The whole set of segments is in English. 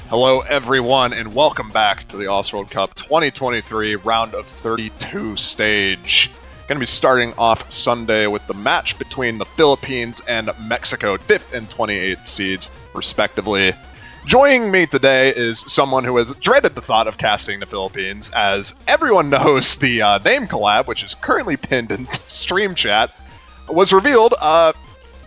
Hello, everyone, and welcome back to the All World Cup 2023 round of 32 stage. Going to be starting off Sunday with the match between the Philippines and Mexico, 5th and 28th seeds, respectively. Joining me today is someone who has dreaded the thought of casting the Philippines, as everyone knows the name collab, which is currently pinned in stream chat, was revealed.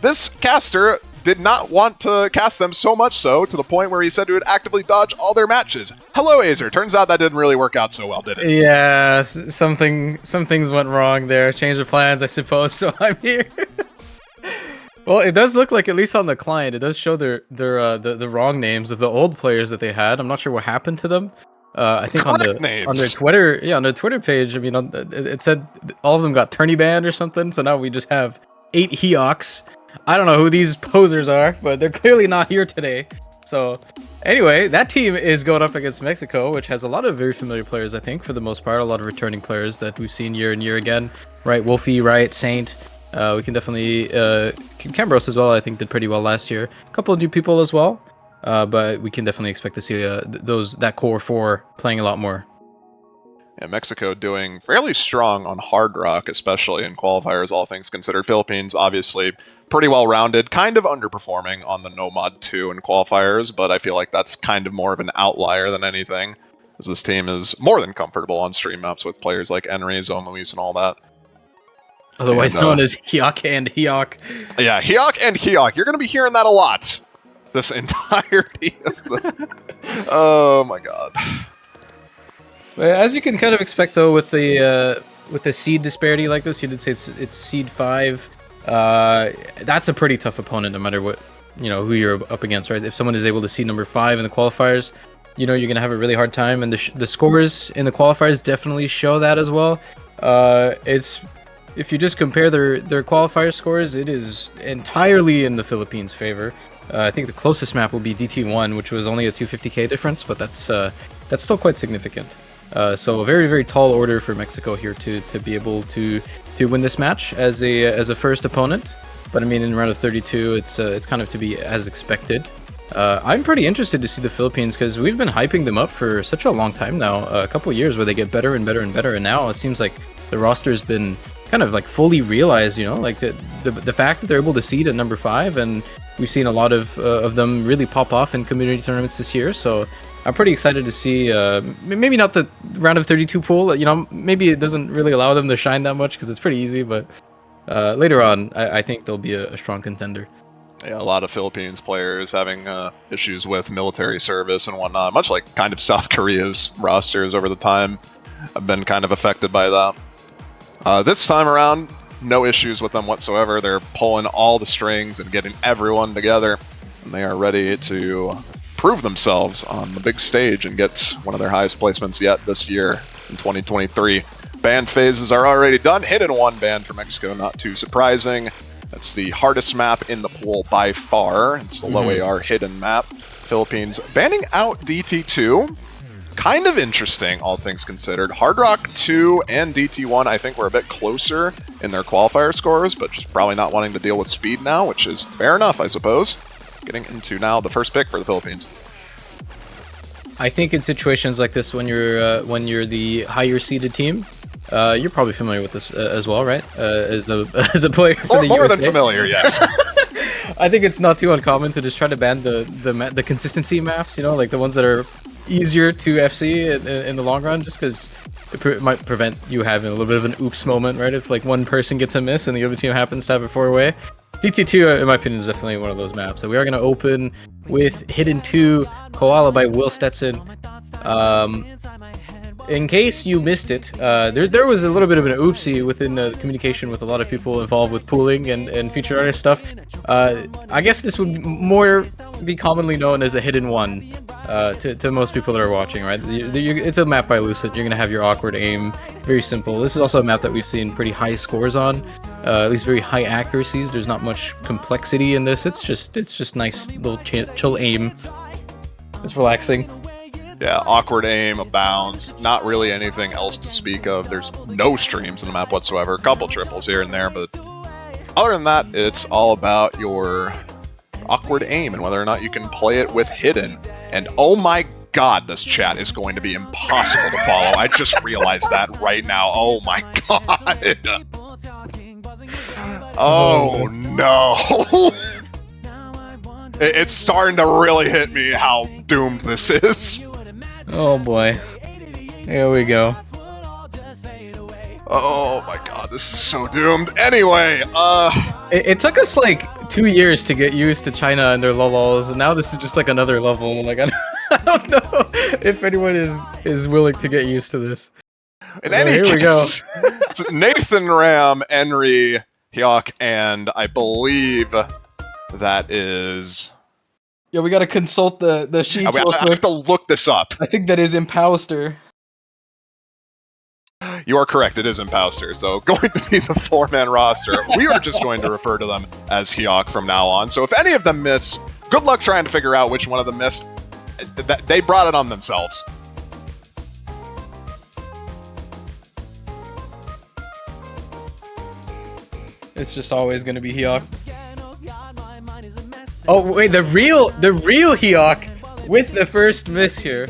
This caster did not want to cast them so much so to the point where he said he would actively dodge all their matches. Hello, Azer. Turns out that didn't really work out so well, did it? Yeah, some things went wrong there. Change of plans, I suppose, so I'm here. Well, it does look like, at least on the client, it does show the wrong names of the old players that they had. I'm not sure what happened to them. I think on their Twitter page, I mean, it said all of them got tourney banned or something, so now we just have 8 Heoks. I don't know who these posers are, but they're clearly not here today. So, anyway, that team is going up against Mexico, which has a lot of very familiar players, I think, for the most part. A lot of returning players that we've seen year and year again. Right, Wolfie, right, Saint. We can definitely... Cambros as well, I think, did pretty well last year. A couple of new people as well. But we can definitely expect to see that core 4 playing a lot more. Yeah, Mexico doing fairly strong on Hard Rock, especially in qualifiers, all things considered. Philippines, obviously, pretty well-rounded, kind of underperforming on the No Mod 2 in qualifiers, but I feel like that's kind of more of an outlier than anything, as this team is more than comfortable on stream maps with players like Enri, Zone Luis, and all that. Otherwise known as Heok and Heok. Yeah, Heok and Heok. You're going to be hearing that a lot this entirety of the... Oh my god. As you can kind of expect, though, with the seed disparity like this, you did say it's seed 5. That's a pretty tough opponent, no matter what, who you're up against, right? If someone is able to seed number 5 in the qualifiers, you're gonna have a really hard time, and the scores in the qualifiers definitely show that as well. If you just compare their qualifier scores, it is entirely in the Philippines' favor. I think the closest map will be DT1, which was only a 250k difference, but that's still quite significant. So a very, very tall order for Mexico here to be able to win this match as a first opponent. But I mean, in round of 32, it's kind of to be as expected. I'm pretty interested to see the Philippines, because we've been hyping them up for such a long time now, a couple of years where they get better and better and better, and now it seems like the roster has been kind of like fully realized, like the fact that they're able to seed at number 5, and we've seen a lot of them really pop off in community tournaments this year. So I'm pretty excited to see, maybe not the round of 32 pool, maybe it doesn't really allow them to shine that much because it's pretty easy, but later on, I think they'll be a strong contender. Yeah, a lot of Philippines players having issues with military service and whatnot, much like kind of South Korea's rosters over the time have been kind of affected by that. This time around, no issues with them whatsoever. They're pulling all the strings and getting everyone together, and they are ready to prove themselves on the big stage and get one of their highest placements yet this year in 2023. Band phases are already done. Hidden 1 band for Mexico, not too surprising. That's the hardest map in the pool by far. It's the low AR hidden map. Philippines banning out DT2. Kind of interesting, all things considered. Hard Rock 2 and DT1, I think, were a bit closer in their qualifier scores, but just probably not wanting to deal with speed now, which is fair enough, I suppose. Getting into now the first pick for the Philippines. I think in situations like this, when you're the higher seeded team, you're probably familiar with this as well, right? As a player for the more USA. than familiar, yes. I think it's not too uncommon to just try to ban the consistency maps, like the ones that are easier to FC in the long run, just because it might prevent you having a little bit of an oops moment, right? If like one person gets a miss and the other team happens to have it 4-way. DT2, in my opinion, is definitely one of those maps. So we are going to open with Hidden 2, Koala by Will Stetson. In case you missed it, there was a little bit of an oopsie within the communication with a lot of people involved with pooling and featured artist stuff. I guess this would more be commonly known as a Hidden 1 to most people that are watching, right? It's a map by Lucid. You're going to have your awkward aim. Very simple. This is also a map that we've seen pretty high scores on, at least very high accuracies. There's not much complexity in this. It's just nice little chill aim. It's relaxing. Yeah, awkward aim abounds. Not really anything else to speak of. There's no streams in the map whatsoever. A couple triples here and there, but other than that, it's all about your awkward aim and whether or not you can play it with hidden. And oh my god, this chat is going to be impossible to follow. I just realized that right now. Oh my god. Oh no. It's starting to really hit me how doomed this is. Oh boy. Here we go. Oh my god, this is so doomed. Anyway, It took us like 2 years to get used to China and their lulls, and now this is just like another level. Like I don't know if anyone is willing to get used to this. In any case, it's Nathan, Ram, Henry, Hyuk, and I believe that is... Yeah, we gotta consult the sheet. I have to look this up. I think that is Imposter. You are correct, it is Imposter. So going to be the 4-man roster. We are just going to refer to them as Hyuk from now on. So if any of them miss, good luck trying to figure out which one of them missed. They brought it on themselves. It's just always gonna be Hyuk. Oh wait, the real Hyuk with the first miss here.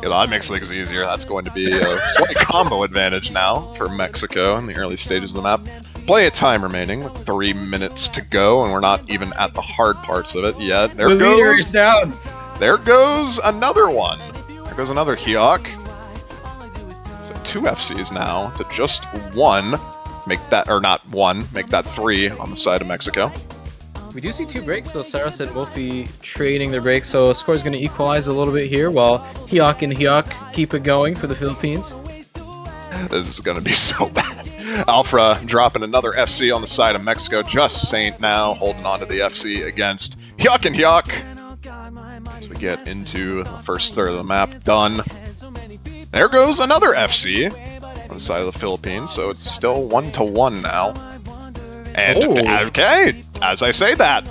Yeah, that makes things easier. That's going to be a slight combo advantage now for Mexico in the early stages of the map. Plenty of time remaining with 3 minutes to go, and we're not even at the hard parts of it yet. There the leader is down. There goes another one. There goes another Hyuk. So 2 FCs now to just 1. Make that, or not 1, make that 3 on the side of Mexico. We do see 2 breaks though, Saros and Wolfie trading their breaks, so score is going to equalize a little bit here while Hyuk and Hyuk keep it going for the Philippines. This is going to be so bad. Alpha dropping another FC on the side of Mexico. Just Saint now holding on to the FC against Hyuk and Hyuk. As we get into the first third of the map done. There goes another FC on the side of the Philippines, so it's still 1-1 now. And, okay, as I say that,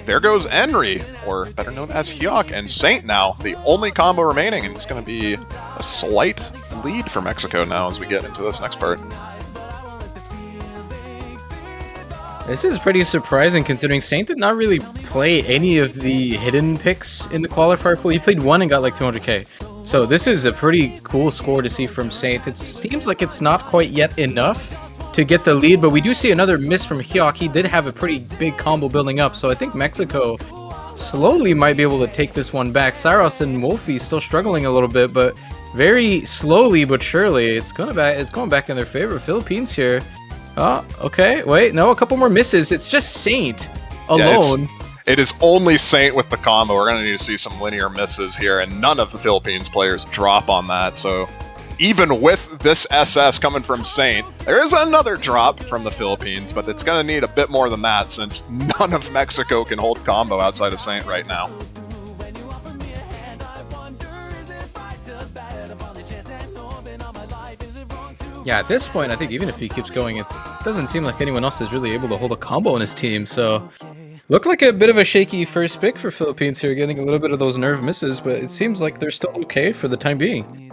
there goes Henry, or better known as Hyuk, and Saint now, the only combo remaining, and it's going to be a slight lead for Mexico now as we get into this next part. This is pretty surprising considering Saint did not really play any of the hidden picks in the qualifier pool. He played 1 and got like 200k. So this is a pretty cool score to see from Saint. It seems like it's not quite yet enough to get the lead, but we do see another miss from Hyuk. He did have a pretty big combo building up, so I think Mexico slowly might be able to take this one back. Saros and Wolfie still struggling a little bit, but very slowly but surely it's going back in their favor. Philippines here. Oh, okay. Wait, no, a couple more misses. It's just Saint alone. Yeah, it is only Saint with the combo. We're going to need to see some linear misses here, and none of the Philippines players drop on that, so even with this SS coming from Saint, there is another drop from the Philippines, but it's going to need a bit more than that since none of Mexico can hold combo outside of Saint right now. Yeah, at this point, I think even if he keeps going, it doesn't seem like anyone else is really able to hold a combo on his team, so looked like a bit of a shaky first pick for Philippines here, getting a little bit of those nerve misses, but it seems like they're still okay for the time being.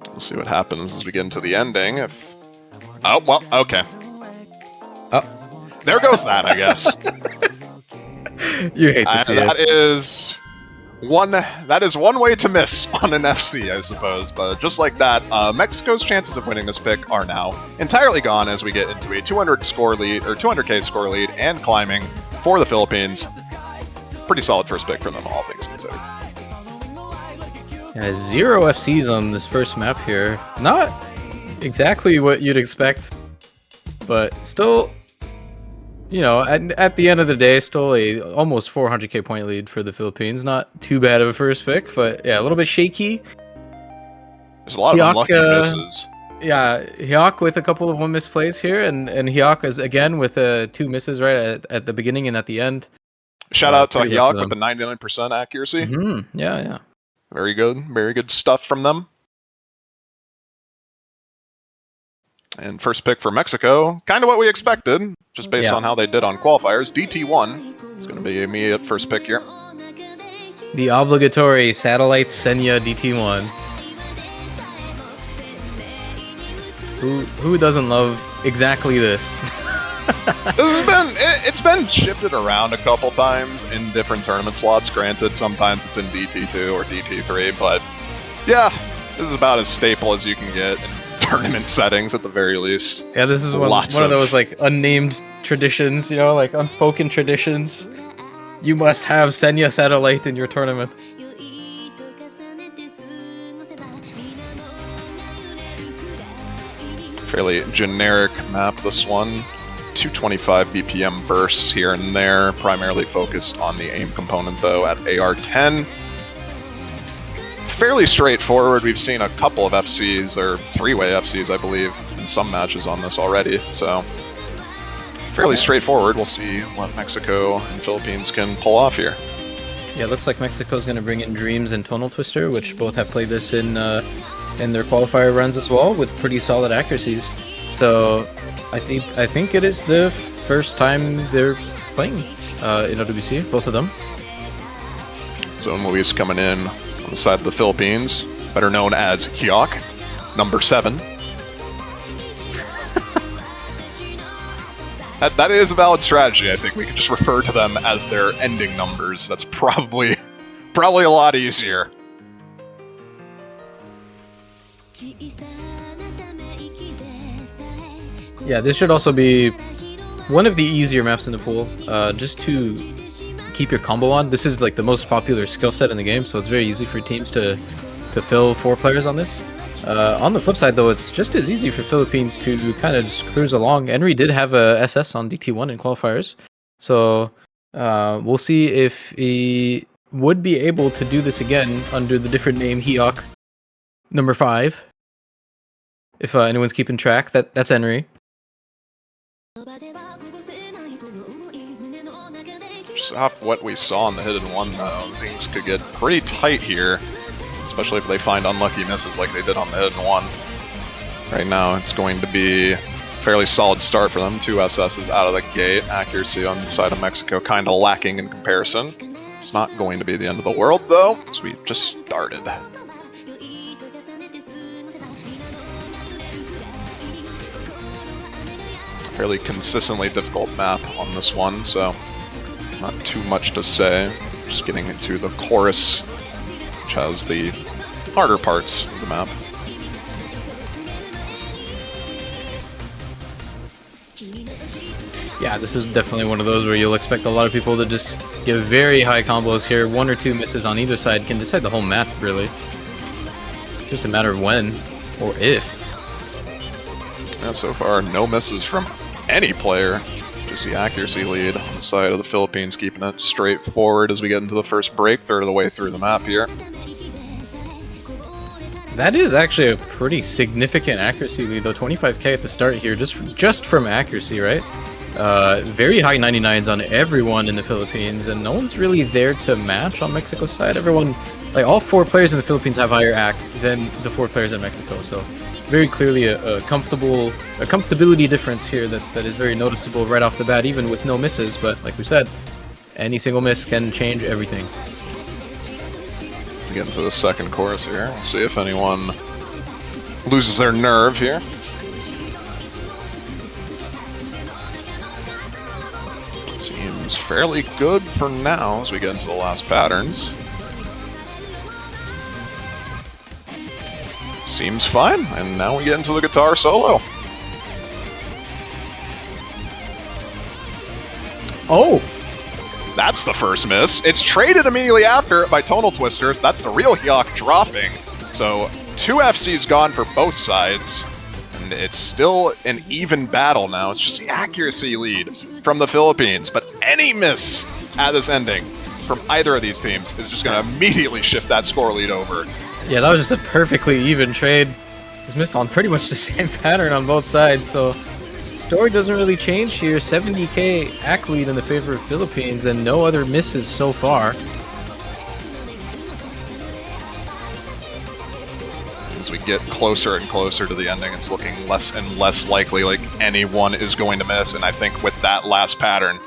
We'll see what happens as we get into the ending. Oh, well, okay. Oh. There goes that, I guess. You hate to see that it. That is one way to miss on an FC, I suppose. But just like that, Mexico's chances of winning this pick are now entirely gone as we get into a 200 score lead, or 200k score lead, and climbing for the Philippines. Pretty solid first pick from them, all things considered. Yeah, 0 FCs on this first map here. Not exactly what you'd expect, but still, you know, at the end of the day, still a almost 400k point lead for the Philippines. Not too bad of a first pick, but yeah, a little bit shaky. There's a lot of unlucky misses. Yeah, Hyuk with a couple of 1 miss plays here, and Hyuk is again with 2 misses right at the beginning and at the end. Shout out to Hyuk with the 99% accuracy. Mm-hmm. Yeah. Very good stuff from them. And first pick for Mexico, kind of what we expected, just based on how they did on qualifiers. DT1 is going to be a immediate first pick here. The obligatory satellite Senya DT1. Who doesn't love exactly this? This has been, it's been shifted around a couple times in different tournament slots. Granted, sometimes it's in DT2 or DT3, but yeah, this is about as staple as you can get in tournament settings at the very least. Yeah, this is one of those like unnamed traditions, you know, like unspoken traditions. You must have Senya Satellite in your tournament. Fairly generic map, this one. 225 BPM bursts here and there, primarily focused on the aim component though at AR-10. Fairly straightforward. We've seen a couple of FCs, or three-way FCs, I believe, in some matches on this already, so fairly straightforward. We'll see what Mexico and Philippines can pull off here. Yeah, it looks like Mexico's going to bring in Dreams and Tonal Twister, which both have played this in their qualifier runs as well, with pretty solid accuracies. So I think it is the first time they're playing in OWC, both of them. Zone Luis coming in on the side of the Philippines, better known as Hyok, number 7. That is a valid strategy. I think we could just refer to them as their ending numbers. That's probably a lot easier. Yeah, this should also be one of the easier maps in the pool, just to keep your combo on. This is like the most popular skill set in the game, so it's very easy for teams to fill 4 players on this. On the flip side, though, it's just as easy for Philippines to kind of just cruise along. Henry did have a SS on DT1 in qualifiers, so we'll see if he would be able to do this again under the different name Hyok number 5. If anyone's keeping track, that's Henry. Just off what we saw in the hidden one, though, things could get pretty tight here, especially if they find unlucky misses like they did on the hidden one. Right now, it's going to be a fairly solid start for them. 2 SSs out of the gate. Accuracy on the side of Mexico kind of lacking in comparison. It's not going to be the end of the world, though, as we just started. Fairly consistently difficult map on this one, so not too much to say. Just getting into the chorus, which has the harder parts of the map. Yeah, this is definitely one of those where you'll expect a lot of people to just give very high combos here. 1 or 2 misses on either side can decide the whole map, really. It's just a matter of when or if. Yeah, so far, no misses from any player. Just the accuracy lead on the side of the Philippines, keeping it straightforward as we get into the first break, third of the way through the map here. That is actually a pretty significant accuracy lead, though. 25k at the start here, just from accuracy, right? Very high 99s on everyone in the Philippines, and no one's really there to match on Mexico's side. Everyone, like all 4 players in the Philippines have higher AC than the 4 players in Mexico, so very clearly a comfortability difference here that is very noticeable right off the bat, even with no misses. But like we said, any single miss can change everything. Get into the second chorus here. We'll see if anyone loses their nerve here. Seems fairly good for now as we get into the last patterns. Seems fine, and now we get into the guitar solo. Oh! That's the first miss. It's traded immediately after by Tonal Twister. That's the real Hyok dropping. So 2 FCs gone for both sides, and it's still an even battle now. It's just the accuracy lead from the Philippines, but any miss at this ending from either of these teams is just going to immediately shift that score lead over. Yeah, that was just a perfectly even trade. He's missed on pretty much the same pattern on both sides, so story doesn't really change here. 70k AC lead in the favor of Philippines, and no other misses so far. As we get closer and closer to the ending, it's looking less and less likely like anyone is going to miss, and I think with that last pattern,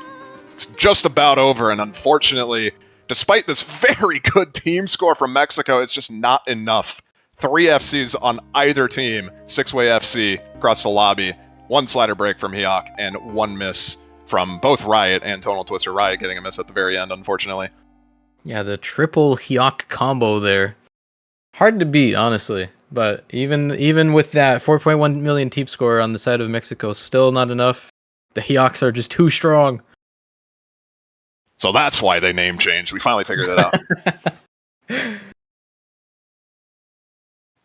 it's just about over, and unfortunately, despite this very good team score from Mexico, it's just not enough. 3 FCs on either team, 6-way FC across the lobby. one slider break from Hyok and one miss from both Riot and Tonal Twister. Riot getting a miss at the very end, unfortunately. Yeah, the triple Hyok combo there. Hard to beat, honestly. But even with that 4.1 million teep score on the side of Mexico, still not enough. The Hyoks are just too strong. So that's why they name changed. We finally figured it out.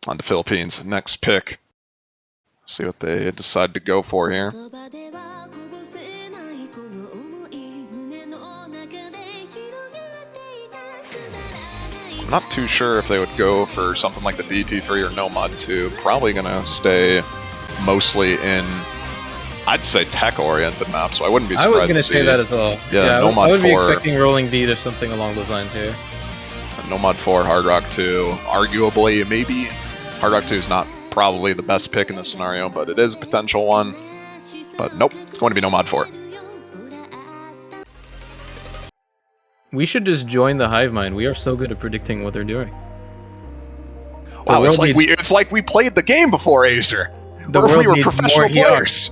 On to Philippines. Next pick. See what they decide to go for here. I'm not too sure if they would go for something like the DT3 or Nomad 2. Probably going to stay mostly in, I'd say, tech-oriented maps, so I wouldn't be surprised I was going to see say that as well. Yeah, Nomad 4. I would be expecting Rolling Beat or something along those lines here. Nomad 4, Hard Rock 2, arguably, maybe. Hard Rock 2 is not probably the best pick in this scenario, but it is a potential one. But nope, it's going to be Nomad 4. We should just join the hive mind. We are so good at predicting what they're doing. Wow, it's like we played the game before, Acer. We were professional players.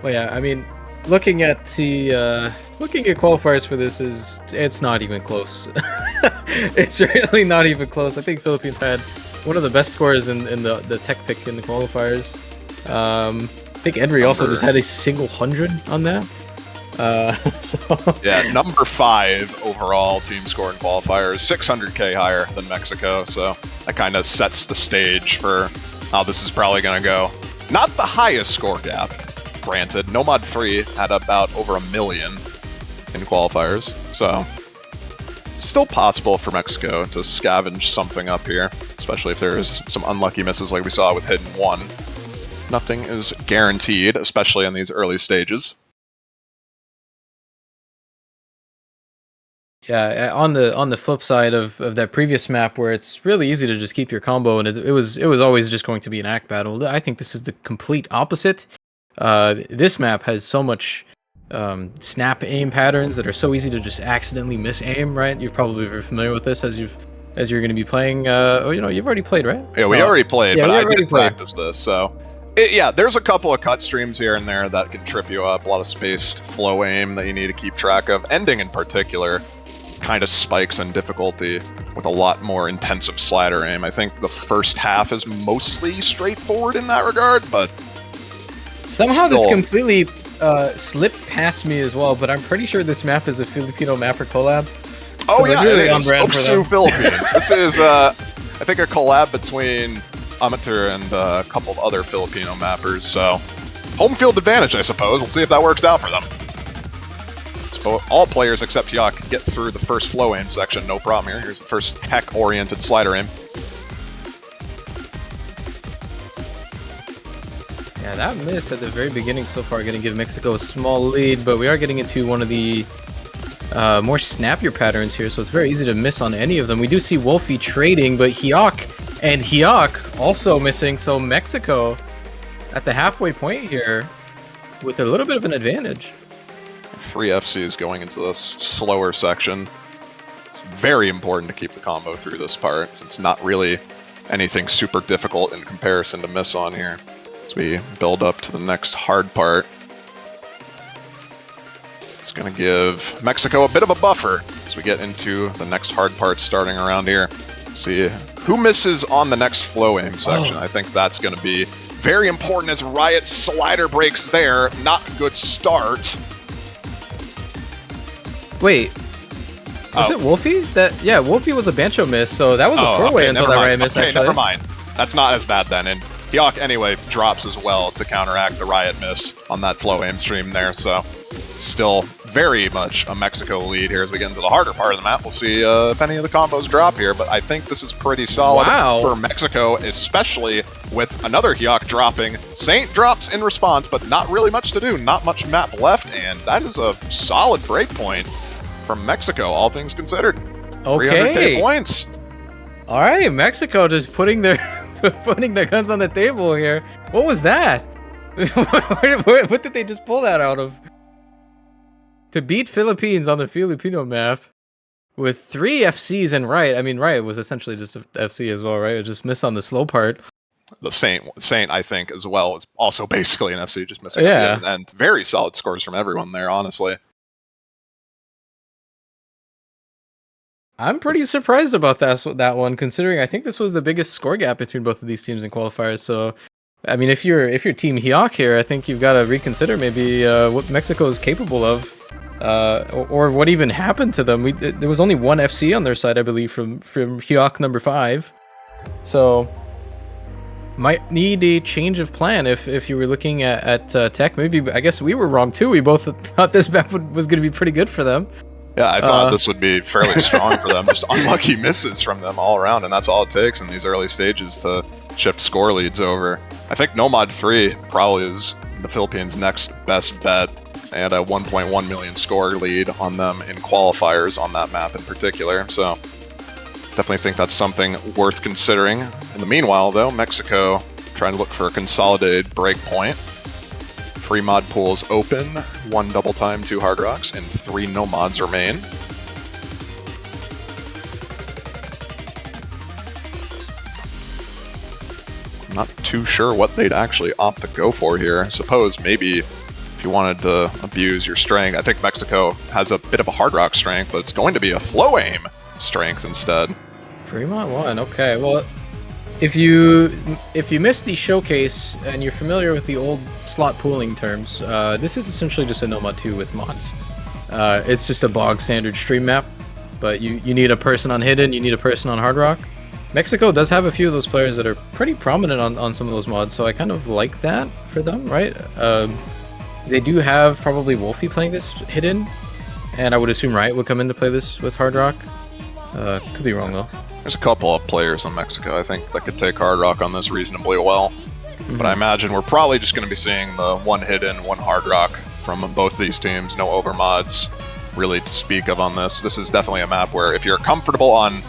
Well, yeah, I mean, looking at qualifiers for this it's not even close. It's really not even close. I think Philippines had one of the best scores in the tech pick in the qualifiers. I think Edry also just had a single 100 on that. Yeah, number 5 overall team score in qualifiers, 600k higher than Mexico, so that kind of sets the stage for how this is probably going to go. Not the highest score gap, granted. Nomad 3 had about over 1 million in qualifiers, so still possible for Mexico to scavenge something up here, especially if there's some unlucky misses like we saw with Hidden 1. Nothing is guaranteed, especially in these early stages. Yeah, on the flip side of that previous map where it's really easy to just keep your combo and it was always just going to be an act battle, I think this is the complete opposite. This map has so much snap aim patterns that are so easy to just accidentally miss aim, right? You're probably very familiar with this as you're going to be playing. You've already played, right? Yeah, we already played, but I did practice this, so. Yeah, there's a couple of cut streams here and there that can trip you up. A lot of spaced flow aim that you need to keep track of. Ending in particular kind of spikes in difficulty with a lot more intensive slider aim. I think the first half is mostly straightforward in that regard, but somehow this completely slipped past me as well, but I'm pretty sure this map is a Filipino mapper collab. Oh so yeah, really it is. Opsu Philippines. This is, I think, a collab between Amateur and a couple of other Filipino mappers, so home field advantage, I suppose. We'll see if that works out for them. So all players except Hyok get through the first flow aim section, no problem here. Here's the first tech-oriented slider aim. Yeah, that miss at the very beginning so far going to give Mexico a small lead, but we are getting into one of the more snappier patterns here, so it's very easy to miss on any of them. We do see Wolfie trading, but Hyok also missing, so Mexico at the halfway point here with a little bit of an advantage. 3 FCs going into this slower section. It's very important to keep the combo through this part, since it's not really anything super difficult in comparison to miss on here. As we build up to the next hard part. It's going to give Mexico a bit of a buffer as we get into the next hard part starting around here. See who misses on the next flow aim section. I think that's going to be very important as Riot slider breaks there. Not a good start. Wait, was it Wolfie? Yeah, Wolfie was a Bancho miss, so that was a 4-way until that Riot miss, actually. Never mind. That's not as bad then, and Hyok anyway drops as well to counteract the Riot miss on that flow aim stream there, so still very much a Mexico lead here as we get into the harder part of the map. We'll see if any of the combos drop here, but I think this is pretty solid for Mexico, especially with another Hyok dropping. Saint drops in response, but not really much to do. Not much map left, and that is a solid breakpoint from Mexico, all things considered. Okay. 300k points. All right, Mexico just putting their guns on the table here. What was that? What did they just pull that out of? To beat Philippines on the Filipino map, With 3 FCs and Riot, I mean, Riot was essentially just a FC as well, right? It just missed on the slow part. The Saint, I think, as well, is also basically an FC, just missing Yeah. and very solid scores from everyone there, honestly. I'm pretty surprised about that one, considering I think this was the biggest score gap between both of these teams in qualifiers. So, I mean, if you're Team Hyok here, I think you've got to reconsider maybe what Mexico is capable of, or what even happened to them. There was only one FC on their side, I believe, from Hyok number 5. So, might need a change of plan if you were looking at Tech. Maybe, I guess we were wrong too. We both thought this map was going to be pretty good for them. Yeah, I thought this would be fairly strong for them. Just unlucky misses from them all around, and that's all it takes in these early stages to shift score leads over. I think Nomad 3 probably is the Philippines' next best bet, and a 1.1 million score lead on them in qualifiers on that map in particular, so definitely think that's something worth considering. In the meanwhile, though, Mexico trying to look for a consolidated break point. 3 mod pools open, 1 double time, 2 hard rocks, and 3 no mods remain. I'm not too sure what they'd actually opt to go for here. I suppose maybe if you wanted to abuse your strength, I think Mexico has a bit of a hard rock strength, but it's going to be a flow aim strength instead. Fremont 1, okay. Well, if you missed the showcase and you're familiar with the old slot pooling terms, this is essentially just a Nomad 2 with mods. It's just a bog standard stream map, but you need a person on Hidden, you need a person on Hard Rock. Mexico does have a few of those players that are pretty prominent on some of those mods, so I kind of like that for them, right? They do have probably Wolfie playing this Hidden, and I would assume Riot would come in to play this with Hard Rock. Could be wrong though. There's a couple of players in Mexico, I think, that could take Hard Rock on this reasonably well. But I imagine we're probably just going to be seeing the 1 Hidden, 1 Hard Rock from both these teams. No overmods really to speak of on this. This is definitely a map where if you're comfortable on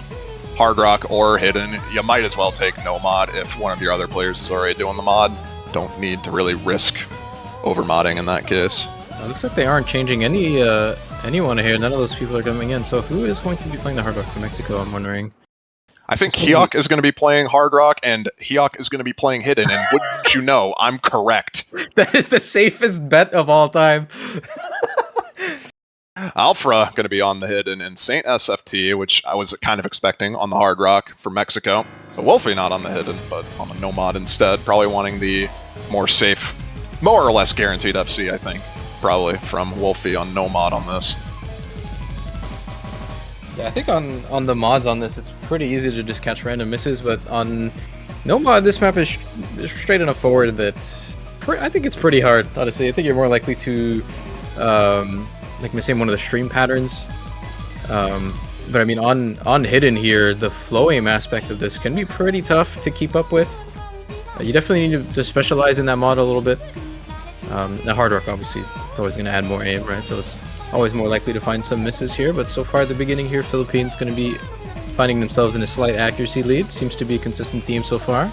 Hard Rock or Hidden, you might as well take no mod if one of your other players is already doing the mod. Don't need to really risk overmodding in that case. Looks like they aren't changing anyone here. None of those people are coming in. So who is going to be playing the Hard Rock for Mexico, I'm wondering? I think Hyok is going to be playing Hard Rock, and Hyok is going to be playing Hidden, and wouldn't you know, I'm correct. That is the safest bet of all time. Alfra going to be on the Hidden, and Saint SFT, which I was kind of expecting on the Hard Rock for Mexico. So Wolfie not on the Hidden, but on the no mod instead. Probably wanting the more safe, more or less guaranteed FC, I think. Probably from Wolfie on no mod on this. Yeah, I think on the mods on this, it's pretty easy to just catch random misses, but on no mod, this map is straight enough forward that I think it's pretty hard, honestly. I think you're more likely to like missing one of the stream patterns. But I mean, on Hidden here, the flow aim aspect of this can be pretty tough to keep up with. You definitely need to specialize in that mod a little bit. The Hard Rock, obviously, is always going to add more aim, right? So it's always more likely to find some misses here, but so far at the beginning here, Philippines going to be finding themselves in a slight accuracy lead. Seems to be a consistent theme so far.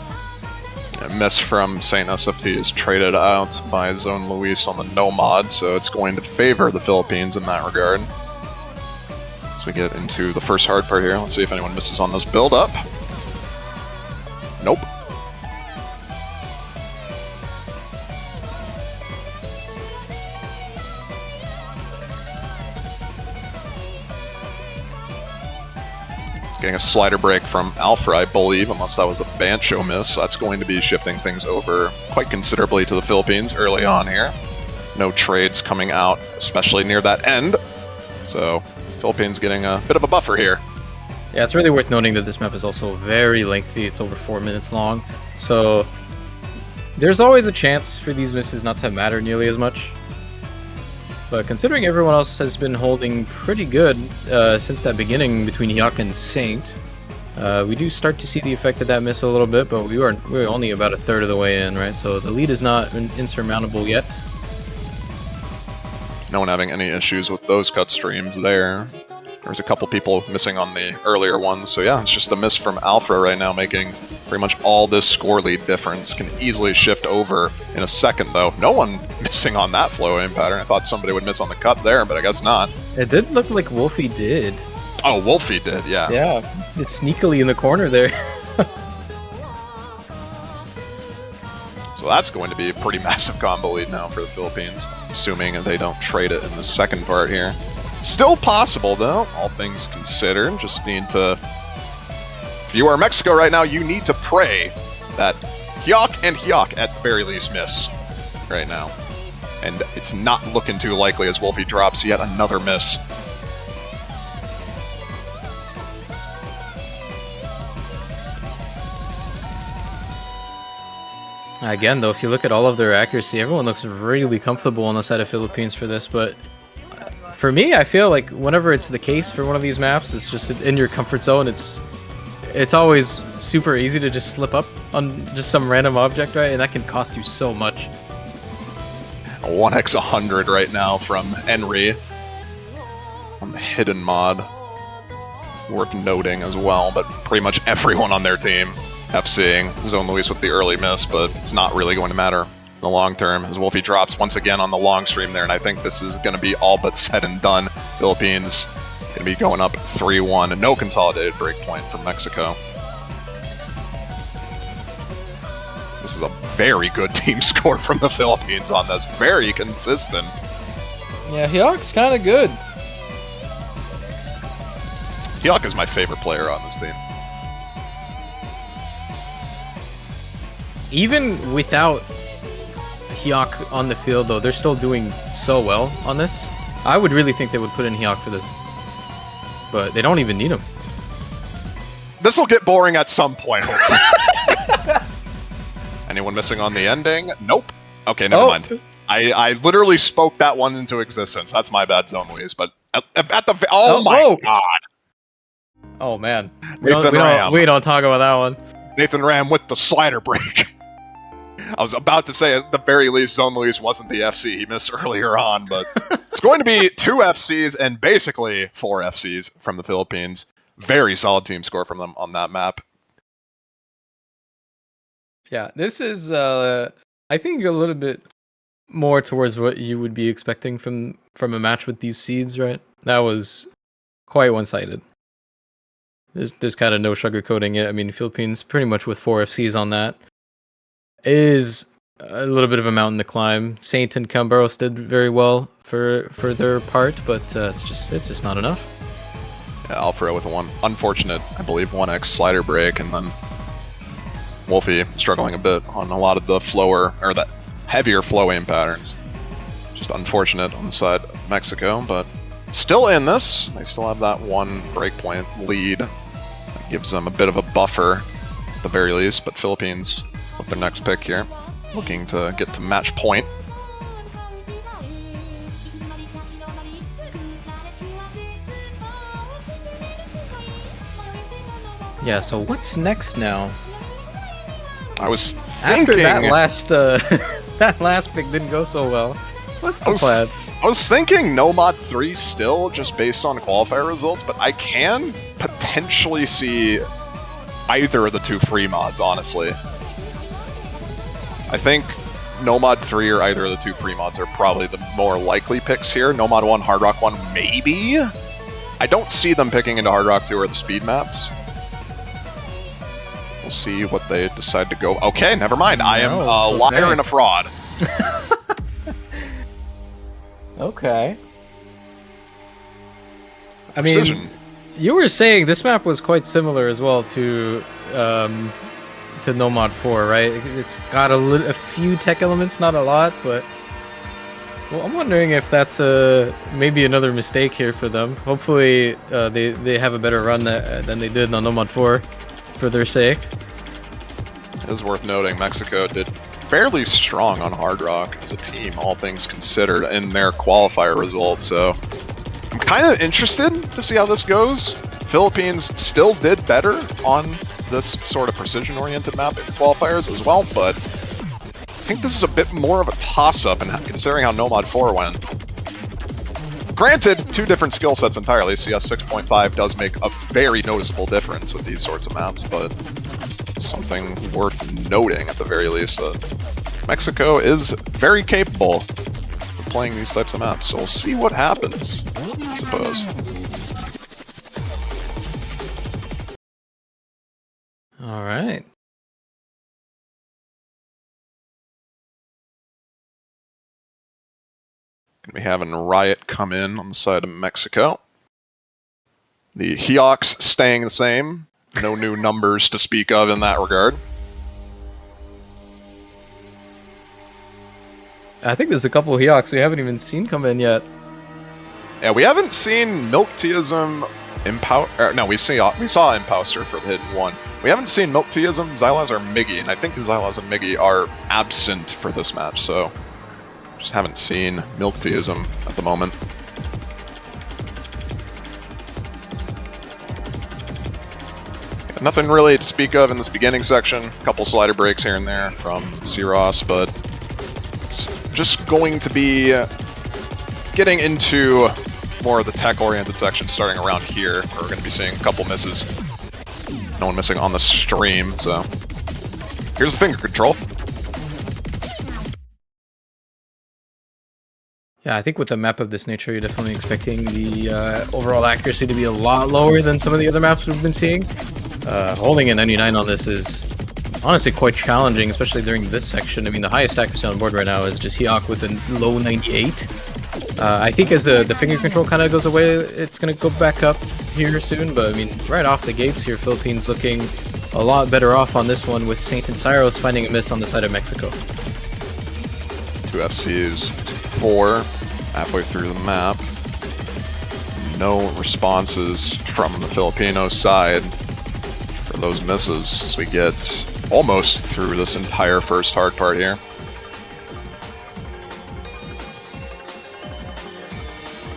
A miss from Saint SFT is traded out by Zone Luis on the no mod, so it's going to favor the Philippines in that regard. As we get into the first hard part here, let's see if anyone misses on this build up. Nope. Getting a slider break from Alfra, I believe, unless that was a Bancho miss. So that's going to be shifting things over quite considerably to the Philippines early on here. No trades coming out, especially near that end. So Philippines getting a bit of a buffer here. Yeah, it's really worth noting that this map is also very lengthy. It's over 4 minutes long. So there's always a chance for these misses not to matter nearly as much. But considering everyone else has been holding pretty good since that beginning between Hyok and Saint, we do start to see the effect of that miss a little bit, but we're only about a third of the way in, right? So the lead is not insurmountable yet. No one having any issues with those cut streams there. There's a couple people missing on the earlier ones, so yeah, it's just a miss from Alpha right now, making pretty much all this score lead difference. Can easily shift over in a second, though. No one missing on that flow aim pattern. I thought somebody would miss on the cut there, but I guess not. It did look like Wolfie did. Oh, Wolfie did, yeah. Yeah, just sneakily in the corner there. So that's going to be a pretty massive combo lead now for the Philippines, assuming they don't trade it in the second part here. Still possible, though, all things considered. Just need to... If you are Mexico right now, you need to pray that Hyuk and Hyuk at the very least miss right now. And it's not looking too likely as Wolfie drops yet another miss. Again, though, if you look at all of their accuracy, everyone looks really comfortable on the side of Philippines for this, but for me, I feel like whenever it's the case for one of these maps, it's just in your comfort zone, it's always super easy to just slip up on just some random object, right? And that can cost you so much. A 1x100 right now from Henry on the hidden mod. Worth noting as well, but pretty much everyone on their team FCing Zone Luis with the early miss, but it's not really going to matter in the long term as Wolfie drops once again on the long stream there, and I think this is going to be all but said and done. Philippines going to be going up 3-1, no consolidated breakpoint from Mexico. This is a very good team score from the Philippines on this, very consistent. Yeah, Hyuk's kind of good. Hyuk is my favorite player on this team. Even without Hyuk on the field, though, they're still doing so well on this. I would really think they would put in Hyuk for this. But they don't even need him. This will get boring at some point, hopefully. Anyone missing on the ending? Nope. Okay, never mind. I literally spoke that one into existence. That's my bad, Zone Luis. But at the... Oh my god. Oh, man. We don't talk about that one. Nathan Ram with the slider break. I was about to say, at the very least, Zone Luis wasn't the FC he missed earlier on, but it's going to be 2 FCs and basically 4 FCs from the Philippines. Very solid team score from them on that map. Yeah, this is, I think, a little bit more towards what you would be expecting from a match with these seeds, right? That was quite one-sided. There's kind of no sugarcoating it. I mean, Philippines pretty much with 4 FCs on that. It is a little bit of a mountain to climb. Saint and Cambaros did very well for their part, but it's just not enough. Yeah, Alfredo with one unfortunate, I believe, 1x slider break, and then Wolfie struggling a bit on a lot of the the heavier flow aim patterns. Just unfortunate on the side of Mexico, but still in this. They still have that 1 breakpoint lead. That gives them a bit of a buffer at the very least, but Philippines with their next pick here, looking to get to match point. Yeah, so what's next now? I was thinking... After that last, that last pick didn't go so well. What's the plan? I was thinking Nomad 3 still, just based on qualifier results, but I can potentially see either of the 2 free mods, honestly. I think Nomad 3 or either of the 2 free mods are probably the more likely picks here. Nomad 1, Hard Rock 1, maybe? I don't see them picking into Hard Rock 2 or the speed maps. We'll see what they decide to go. Okay, never mind. I am a liar and a fraud. Okay. I mean, you were saying this map was quite similar as well to Nomad 4, right? It's got a few tech elements, not a lot, but well, I'm wondering if that's maybe another mistake here for them. Hopefully, they have a better run than they did on Nomad 4 for their sake. It is worth noting Mexico did fairly strong on Hard Rock as a team, all things considered, in their qualifier results, so I'm kind of interested to see how this goes. Philippines still did better on this sort of precision-oriented map in qualifiers as well, but I think this is a bit more of a toss-up, and considering how Nomad 4 went. Granted, 2 different skill sets entirely. CS 6.5 does make a very noticeable difference with these sorts of maps, but something worth noting at the very least that Mexico is very capable of playing these types of maps, so we'll see what happens, I suppose. All right. Gonna be having Riot come in on the side of Mexico. The Heox staying the same. No new numbers to speak of in that regard. I think there's a couple of Heox we haven't even seen come in yet. Yeah, we haven't seen Milkteism no, we saw Imposter for the hidden one. We haven't seen Milkteism, Xylaz, or Miggy, and I think Xylaz and Miggy are absent for this match, so just haven't seen Milkteism at the moment. Nothing really to speak of in this beginning section. A couple slider breaks here and there from C-Ross, but it's just going to be getting into more of the tech-oriented section starting around here, where we're going to be seeing a couple misses. No one missing on the stream, so here's the finger control. Yeah, I think with a map of this nature, you're definitely expecting the overall accuracy to be a lot lower than some of the other maps we've been seeing. Holding a 99 on this is honestly quite challenging, especially during this section. I mean, the highest accuracy on board right now is just Heok with a low 98. I think as the finger control kind of goes away, it's going to go back up here soon, but I mean, right off the gates here, Philippines looking a lot better off on this one, with Saint and Cyros finding a miss on the side of Mexico. 2 FCs, 4, halfway through the map. No responses from the Filipino side for those misses as we get almost through this entire first hard part here.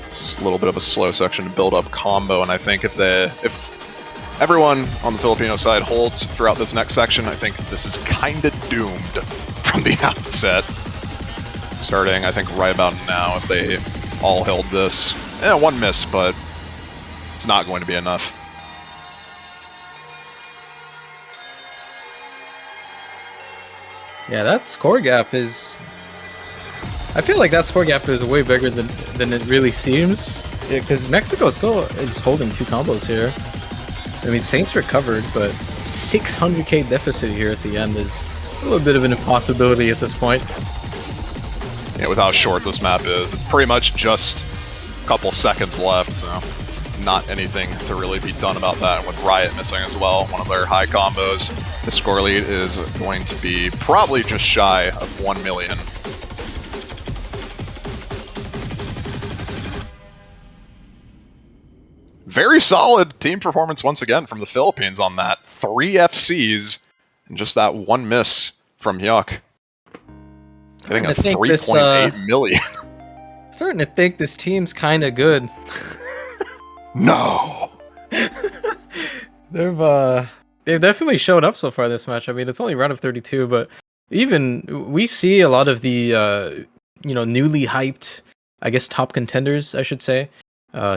It's a little bit of a slow section to build up combo, and I think if everyone on the Filipino side holds throughout this next section, I think this is kinda doomed from the outset. Starting, I think, right about now, if they all held this. One miss, but it's not going to be enough. Yeah, that score gap is... I feel like that score gap is way bigger than it really seems. Because Mexico still is holding 2 combos here. I mean, Saints recovered, but 600k deficit here at the end is a little bit of an impossibility at this point. Yeah, with how short this map is, it's pretty much just a couple seconds left, so not anything to really be done about that. And with Riot missing as well, one of their high combos, the score lead is going to be probably just shy of 1 million. Very solid team performance once again from the Philippines on that. 3 FCs and just that 1 miss from Heok. Getting a 3.8 million. Starting to think this team's kind of good. No! They've definitely showed up so far this match. I mean, it's only round of 32, but even we see a lot of the newly hyped, I guess, top contenders, I should say,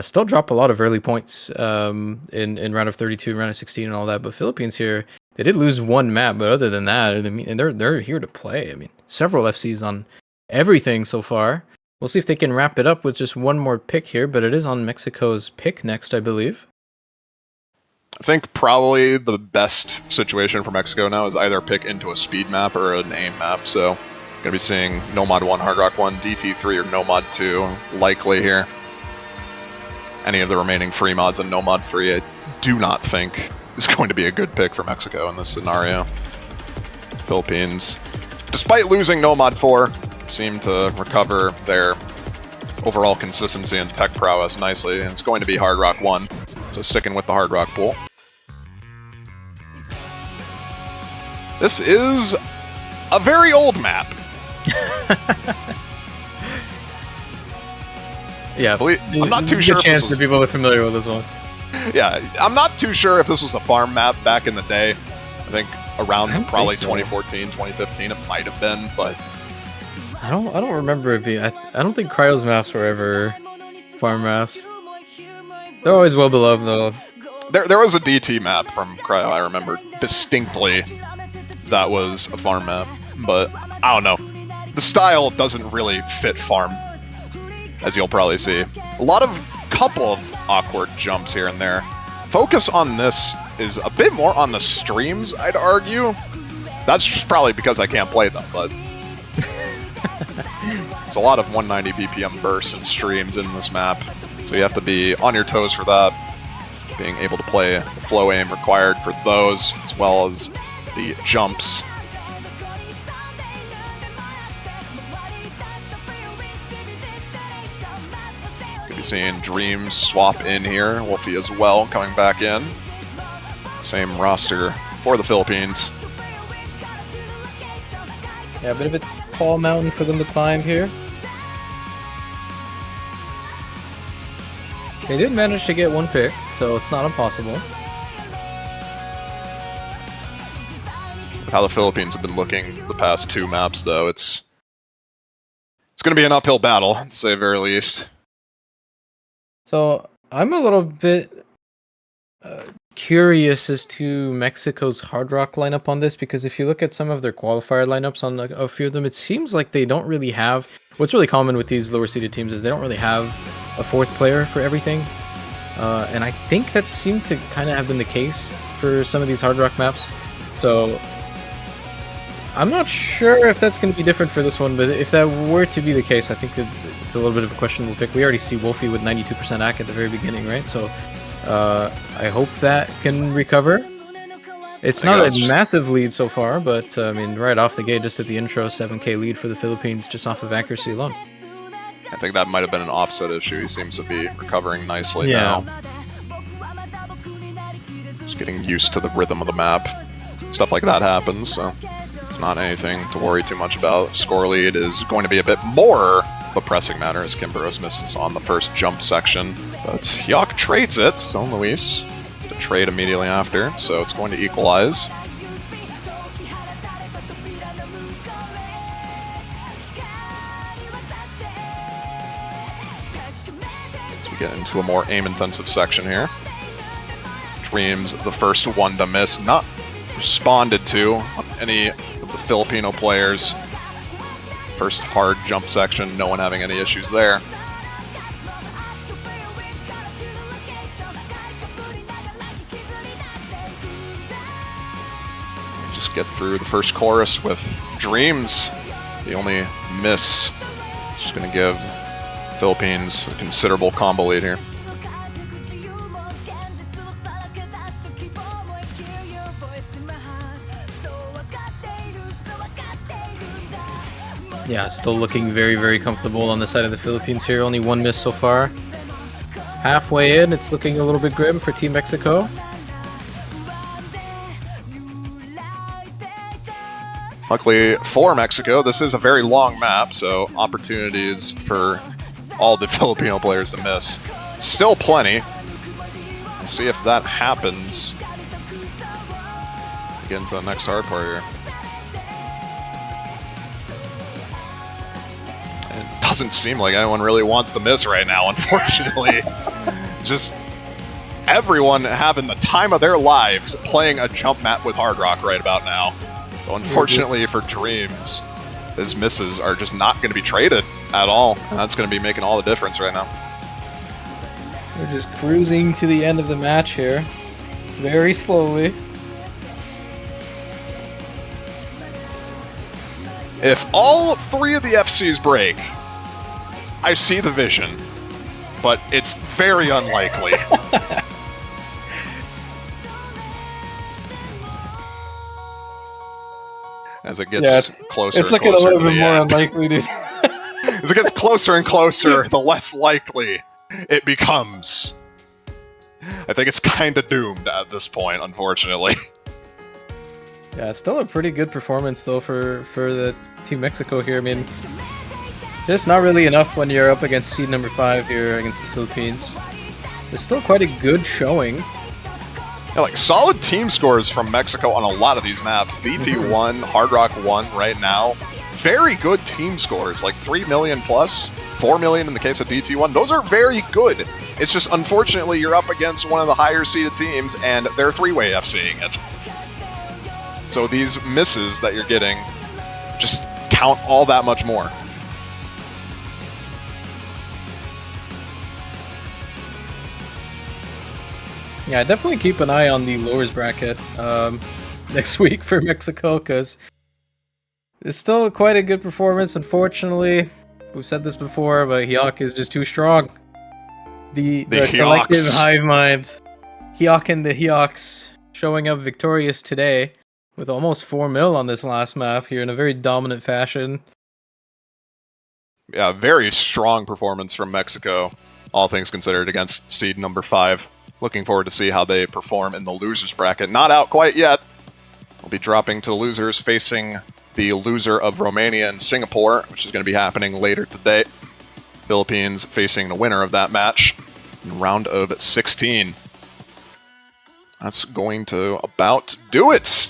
still drop a lot of early points in round of 32, round of 16, and all that. But Philippines here, they did lose 1 map, but other than that, I mean, and they're here to play. I mean, several FCs on everything so far. We'll see if they can wrap it up with just 1 more pick here, but it is on Mexico's pick next, I believe. I think probably the best situation for Mexico now is either pick into a speed map or an aim map. So, gonna be seeing Nomad 1, Hard Rock 1, DT3, or Nomad 2 likely here. Any of the remaining free mods in Nomad 3, I do not think is going to be a good pick for Mexico in this scenario. Philippines, despite losing Nomad 4, seem to recover their overall consistency and tech prowess nicely, and it's going to be Hard Rock 1, so sticking with the Hard Rock pool. This is a very old map. Yeah, I'm not too sure if chance for people are familiar with this one. Yeah, I'm not too sure if this was a farm map back in the day. I think around probably 2014, 2015 it might have been, but I don't remember it being. I don't think Cryo's maps were ever farm maps. They're always well beloved though. There was a DT map from Cryo I remember distinctly that was a farm map, but I don't know. The style doesn't really fit farm, as you'll probably see. Couple of awkward jumps here and there. Focus on this is a bit more on the streams, I'd argue. That's just probably because I can't play them, but it's a lot of 190 BPM bursts and streams in this map, so you have to be on your toes for that. Being able to play the flow aim required for those, as well as the jumps. Could be seeing Dreams swap in here, Wolfie as well coming back in. Same roster for the Philippines. Yeah, a bit of a tall mountain for them to climb here. They did manage to get one pick, so it's not impossible. How the Philippines have been looking the past 2 maps, though, it's going to be an uphill battle, to say the very least. So I'm a little bit curious as to Mexico's Hard Rock lineup on this, because if you look at some of their qualifier lineups on a few of them, it seems like they don't really have... What's really common with these lower seeded teams is they don't really have a 4th player for everything. And I think that seemed to kind of have been the case for some of these Hard Rock maps. So I'm not sure if that's going to be different for this one, but if that were to be the case, I think that it's a little bit of a questionable pick. We already see Wolfie with 92% AC at the very beginning, right? So I hope that can recover. It's not a massive lead so far, but I mean, right off the gate, just at the intro, 7k lead for the Philippines just off of accuracy alone. I think that might have been an offset issue. He seems to be recovering nicely now. Just getting used to the rhythm of the map. Stuff like that happens, so it's not anything to worry too much about. Score lead is going to be a bit more of a pressing matter as Kimberos misses on the first jump section. But Hyuk trades it, so Luis to trade immediately after, so it's going to equalize. Get into a more aim-intensive section here. Dreams, the first one to miss, not responded to on any of the Filipino players. First hard jump section, no one having any issues there. Just get through the first chorus with Dreams. The only miss. Just gonna give Philippines a considerable combo lead here. Yeah, still looking very, very comfortable on the side of the Philippines here. Only one miss so far. Halfway in, it's looking a little bit grim for Team Mexico. Luckily for Mexico, this is a very long map, so opportunities for all the Filipino players to miss. Still plenty. We'll see if that happens. Begins the next hard part here. It doesn't seem like anyone really wants to miss right now, unfortunately. Just everyone having the time of their lives playing a jump map with Hard Rock right about now. So unfortunately for Dreams, his misses are just not going to be traded at all, and that's going to be making all the difference right now. We're just cruising to the end of the match here, very slowly. If all 3 of the FCs break, I see the vision, but it's very unlikely. As it gets closer, it's looking a little bit more unlikely, dude. As it gets closer and closer, the less likely it becomes. I think it's kind of doomed at this point, unfortunately. Yeah, still a pretty good performance though for the Team Mexico here. I mean, just not really enough when you're up against seed number 5 here against the Philippines. There's still quite a good showing. Yeah, like solid team scores from Mexico on a lot of these maps. DT1, Hard Rock 1 right now. Very good team scores, like 3 million plus, 4 million in the case of DT1. Those are very good. It's just, unfortunately, you're up against one of the higher seeded teams, and they're 3-way FCing it. So these misses that you're getting just count all that much more. Yeah, definitely keep an eye on the lowers bracket next week for Mexico, because it's still quite a good performance. Unfortunately, we've said this before, but Hyok is just too strong. The collective hive mind, Hyok and the Hyoks showing up victorious today with almost 4 mil on this last map here in a very dominant fashion. Yeah, very strong performance from Mexico, all things considered, against seed number 5. Looking forward to see how they perform in the losers bracket. Not out quite yet. We'll be dropping to the losers, facing the loser of Romania and Singapore, which is going to be happening later today. Philippines facing the winner of that match in round of 16. That's going to about do it.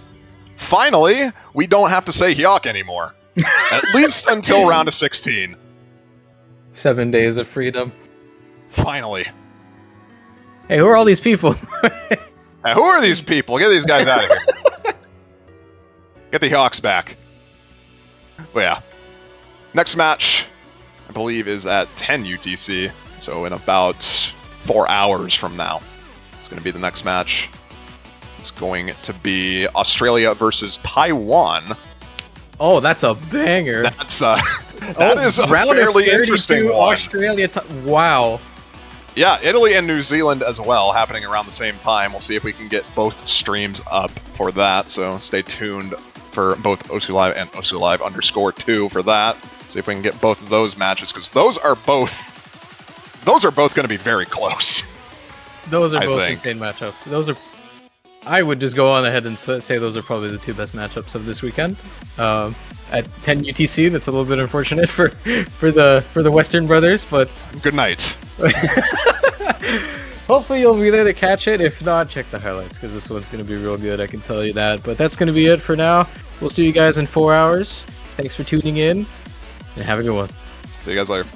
Finally, we don't have to say Hyok anymore. At least until round of 16. 7 days of freedom. Finally. Hey, who are all these people? Hey, who are these people? Get these guys out of here. Get the Hawks back. But yeah. Next match, I believe, is at 10 UTC. So in about 4 hours from now. It's going to be the next match. It's going to be Australia versus Taiwan. Oh, that's a banger. That's that is a fairly interesting one. Australia, wow. Yeah, Italy and New Zealand as well, happening around the same time. We'll see if we can get both streams up for that. So stay tuned for both OSU Live and OSU Live _2 for that. See if we can get both of those matches, because those are both going to be very close. Those are both insane matchups. Those are. I would just go on ahead and say those are probably the 2 best matchups of this weekend. At 10 UTC, that's a little bit unfortunate for the Western brothers, but good night. Hopefully you'll be there to catch it. If not, check the highlights, because this one's going to be real good, I can tell you that. But that's going to be it for now. We'll see you guys in 4 hours. Thanks for tuning in, and have a good one. See you guys later.